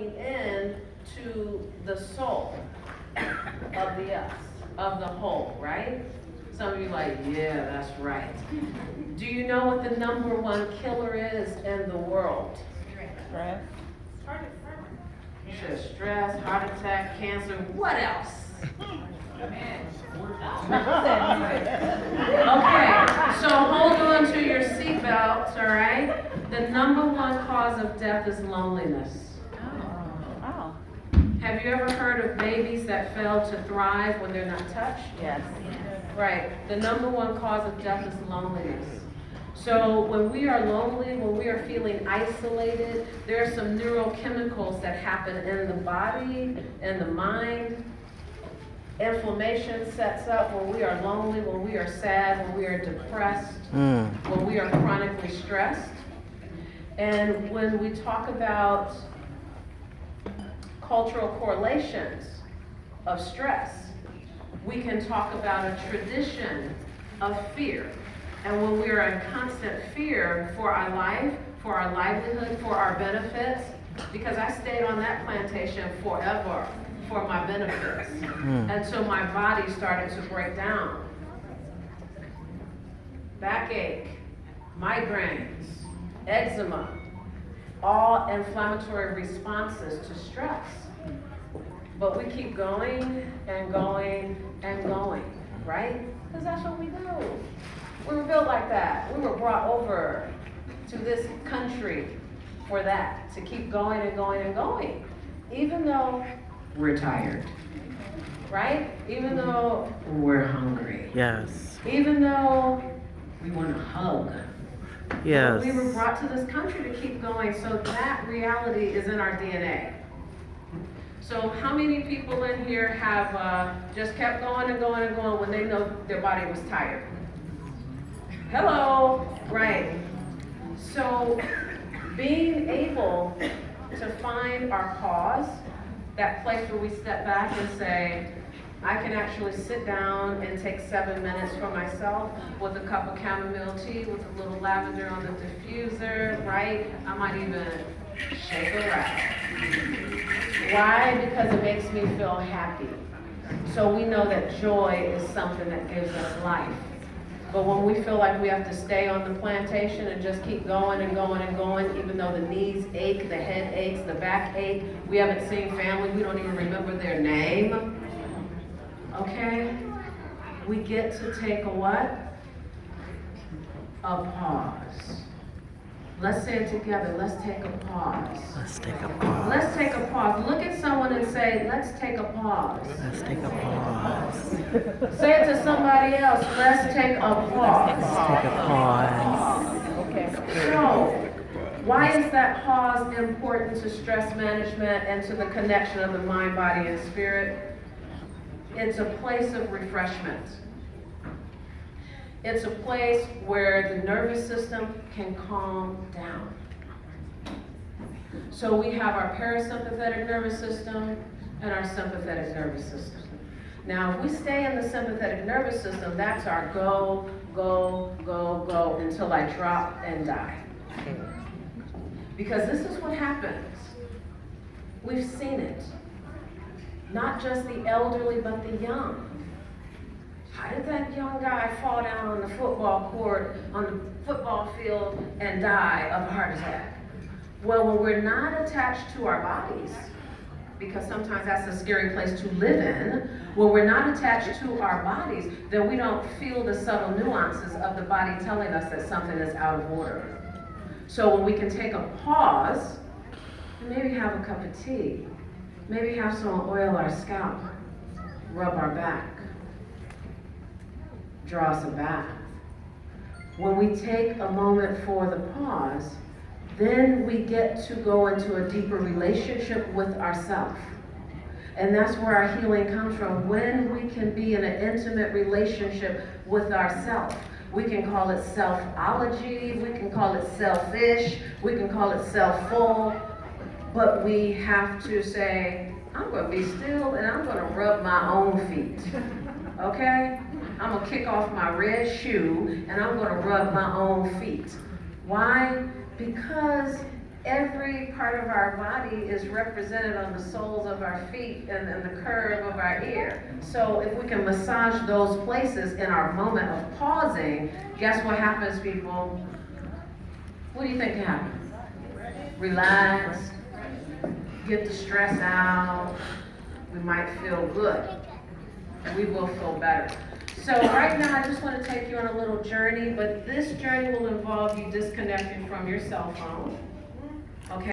plugging in to the soul of the us, of the whole, right? Some of you like, yeah, that's right. Do you know what the number one killer is in the world? Stress. Stress, heart attack, cancer, what else? Okay, so hold on to your seatbelts, all right? The number one cause of death is loneliness. Oh. Have you ever heard of babies that fail to thrive when they're not touched? Yes. Right. The number one cause of death is loneliness. So when we are lonely, when we are feeling isolated, there are some neurochemicals that happen in the body, in the mind. Inflammation sets up when we are lonely, when we are sad, when we are depressed, when we are chronically stressed. And when we talk about cultural correlations of stress, we can talk about a tradition of fear. And when we are in constant fear for our life, for our livelihood, for our benefits, because I stayed on that plantation forever for my benefits. Until my body started to break down. Backache, migraines, eczema, all inflammatory responses to stress. But we keep going and going and going, right? Because that's what we do. We were built like that. We were brought over to this country for that, to keep going and going and going. Even though we're tired, right? Even though we're hungry. Yes. Even though we want to hug. Yes. We were brought to this country to keep going, so that reality is in our DNA. So how many people in here have just kept going and going and going when they know their body was tired? Hello, right. So being able to find our cause, that place where we step back and say, I can actually sit down and take 7 minutes for myself with a cup of chamomile tea with a little lavender on the diffuser, right? I might even shake a rattle. Why? Because it makes me feel happy. So we know that joy is something that gives us life. But when we feel like we have to stay on the plantation and just keep going and going and going, even though the knees ache, the head aches, the back ache, we haven't seen family, we don't even remember their name. Okay? We get to take a what? A pause. Let's say it together. Let's take a pause. Let's take a pause. Let's take a pause. Look at someone and say, let's take a pause. Let's take a pause. Say it to somebody else. Let's take a pause. Let's take a pause. Okay. So, why is that pause important to stress management and to the connection of the mind, body, and spirit? It's a place of refreshment. It's a place where the nervous system can calm down. So we have our parasympathetic nervous system and our sympathetic nervous system. Now, if we stay in the sympathetic nervous system, that's our go, go, go, go until I drop and die. Because this is what happens. We've seen it. Not just the elderly, but the young. How did that young guy fall down on the football court, on the football field, and die of a heart attack? Well, when we're not attached to our bodies, because sometimes that's a scary place to live in, when we're not attached to our bodies, then we don't feel the subtle nuances of the body telling us that something is out of order. So when we can take a pause, and maybe have a cup of tea, maybe have someone oil our scalp, rub our back, draw us a bath. When we take a moment for the pause, then we get to go into a deeper relationship with ourselves. And that's where our healing comes from. When we can be in an intimate relationship with ourselves. We can call it selfology, we can call it selfish, we can call it self-full, but we have to say, I'm going to be still and I'm going to rub my own feet, okay? I'm going to kick off my red shoe and I'm going to rub my own feet. Why? Because every part of our body is represented on the soles of our feet and the curve of our ear. So if we can massage those places in our moment of pausing, guess what happens, people? What do you think can happen? Relax, get the stress out, we might feel good. We will feel better. So right now, I just want to take you on a little journey, but this journey will involve you disconnecting from your cell phone.